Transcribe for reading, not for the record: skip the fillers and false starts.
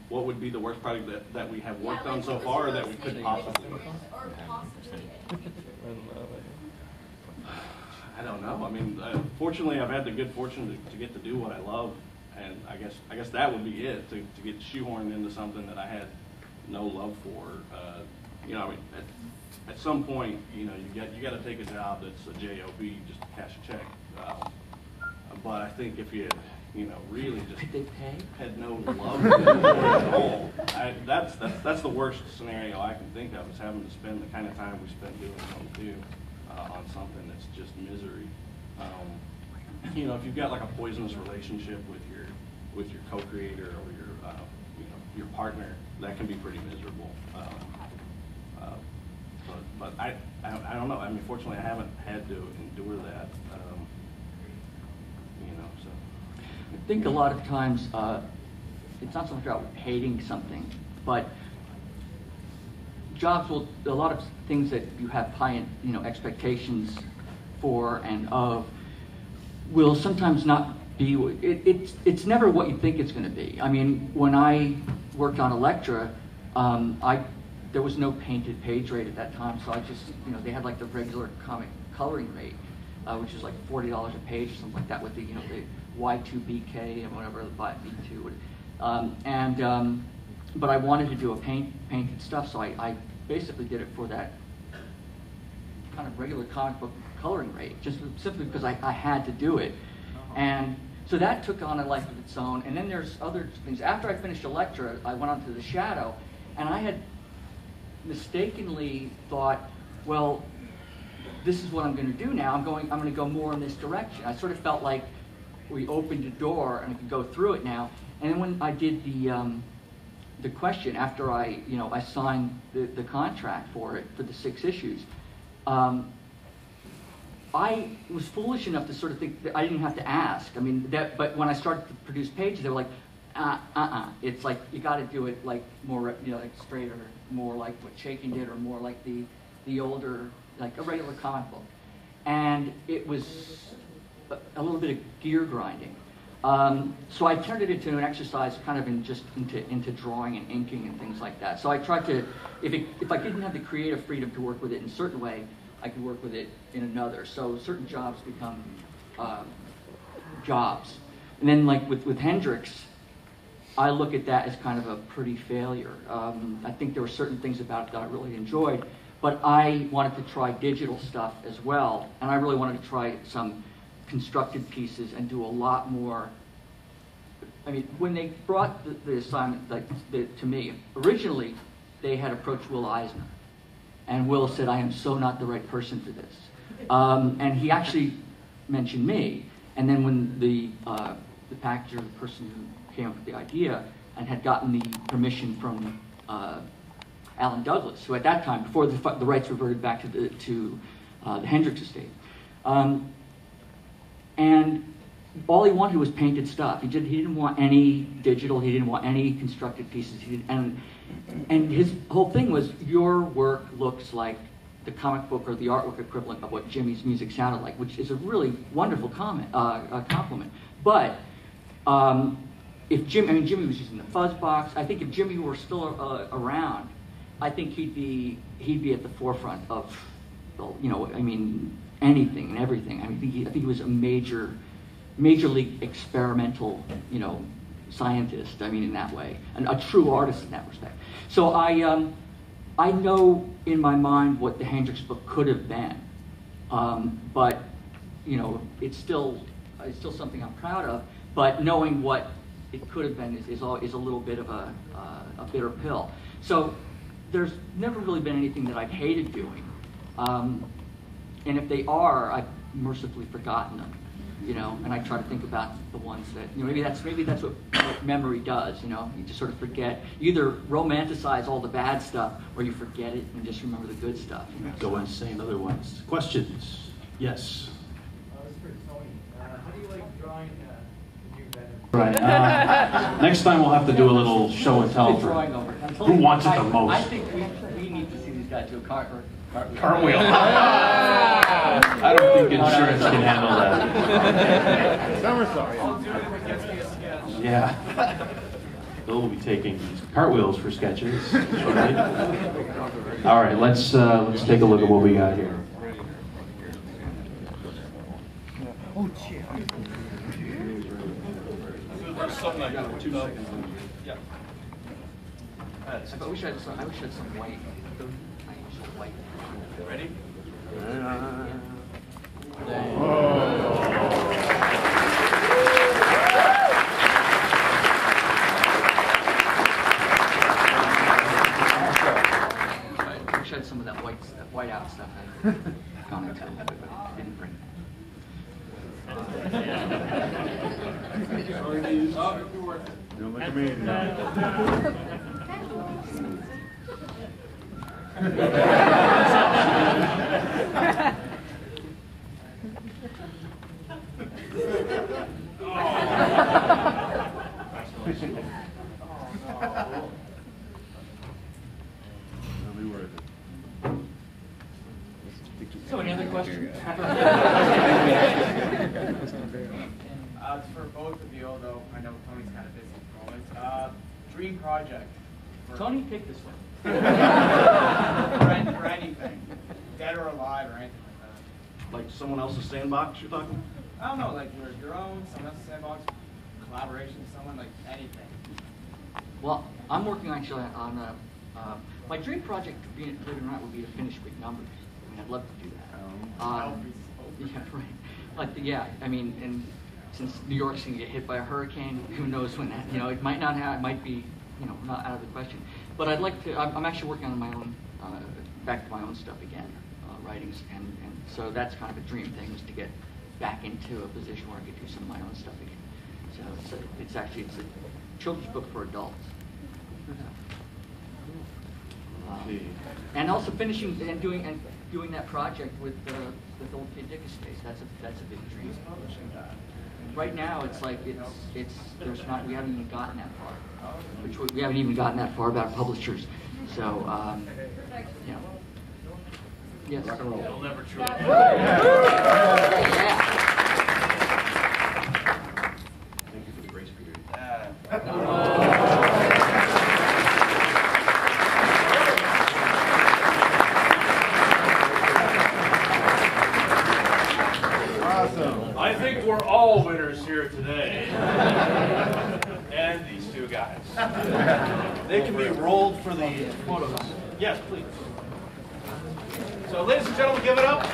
what would be the worst project that we have worked on so far, or that we could possibly work on? I don't know. I mean, fortunately, I've had the good fortune to get to do what I love, and I guess that would be it, to get shoehorned into something that I had no love for. You know, I mean, at some point, you know, you got to take a job that's a job just to cash a check. But I think if you really just had no love for it at all, that's the worst scenario I can think of, is having to spend the kind of time we spent doing something too. On something that's just misery. You know, if you've got like a poisonous relationship with your co-creator or your partner, that can be pretty miserable. But I don't know. I mean, fortunately, I haven't had to endure that. You know, so. I think a lot of times it's not so much about hating something, but jobs will, a lot of things that you have high, expectations for and of will sometimes not be, it's never what you think it's going to be. I mean, when I worked on Electra, there was no painted page rate at that time, so I just, they had like the regular comic coloring rate, which is like $40 a page or something like that, with the, the Y2BK and whatever, the B2. But I wanted to do a painted stuff, so I basically did it for that kind of regular comic book coloring rate, just simply because I had to do it. And so that took on a life of its own. And then there's other things. After I finished Electra, I went on to The Shadow, and I had mistakenly thought, well, this is what I'm going to do now. I'm going to go more in this direction. I sort of felt like we opened a door and I could go through it now. And then when I did the question, after I signed the contract for it, for the 6 issues, I was foolish enough to sort of think that I didn't have to ask. I mean, but when I started to produce pages, they were like, it's like, you got to do it like more, like straighter, more like what Shakin did, or more like the older, like a regular comic book. And it was a little bit of gear grinding. So I turned it into an exercise kind of into drawing and inking and things like that. So I tried to, if I didn't have the creative freedom to work with it in a certain way, I could work with it in another. So certain jobs become jobs. And then like with Hendrix, I look at that as kind of a pretty failure. I think there were certain things about it that I really enjoyed, but I wanted to try digital stuff as well. And I really wanted to try some constructed pieces and do a lot more. I mean, when they brought the assignment to me, originally they had approached Will Eisner, and Will said, "I am so not the right person for this," and he actually mentioned me. And then when the packager, the person who came up with the idea, and had gotten the permission from Alan Douglas, who at that time, before the rights reverted back to the Hendrix estate. And all he wanted was painted stuff. He didn't want any digital. He didn't want any constructed pieces. And his whole thing was, your work looks like the comic book or the artwork equivalent of what Jimmy's music sounded like, which is a really wonderful compliment. But if Jimmy was using the fuzz box. I think if Jimmy were still around, I think he'd be at the forefront of, anything and everything. I think he was a major league experimental, scientist. I mean, in that way, and a true artist in that respect. So I know in my mind what the Hendrix book could have been, but it's still something I'm proud of. But knowing what it could have been is a little bit of a bitter pill. So there's never really been anything that I've hated doing. And if they are, I've mercifully forgotten them, and I try to think about the ones that, maybe that's what memory does, you just sort of forget. You either romanticize all the bad stuff, or you forget it and just remember the good stuff. Go insane otherwise. Questions? Yes. This is for Tony. How do you like drawing the new Venom? Right. Next time we'll have to do a little show and tell for who wants it the most. I think we need to see these guys do a cartwheel. I don't think insurance can handle that. Somersault. I'll do it if it gets me a sketch. Yeah. Bill will be taking cartwheels for sketches. Shortly. All right, let's take a look at what we got here. Oh, shit. Something like 2 seconds. Yeah. I wish I had some white. I wish I had white. Ready? I wish I had some of that white out stuff I'd gone into, but I didn't bring Don't look at me. So any other questions? It's for both of you, although I know Tony's kind of busy at the moment. Dream project. Tony, take this one. For anything, dead or alive or anything like that. Like someone else's sandbox you're talking? I don't know, like your own, someone else's sandbox, collaboration with someone, like anything. Well, I'm working actually on my dream project, believe it or not, would be to finish with numbers. I mean, I'd love to do that. Yeah, right. Like, yeah, I mean, and since New York's going to get hit by a hurricane, who knows when that, it might not have, it might be, not out of the question. But I'd like to, I'm actually working on my own, back to my own stuff again, writings, and so that's kind of a dream thing, is to get back into a position where I could do some of my own stuff again. So it's a children's book for adults. And also finishing and doing that project with Old Kid Dick Estates. That's a big dream. Right now, it's like there's not, we haven't even gotten that far. We haven't even gotten that far about publishers. So yes. Rock and roll. It'll never true. Yeah. Thank you for the grace period. Awesome. I think we're all winners here today. And these two guys. They can be rolled for the photos. Yes, please. So ladies and gentlemen, give it up.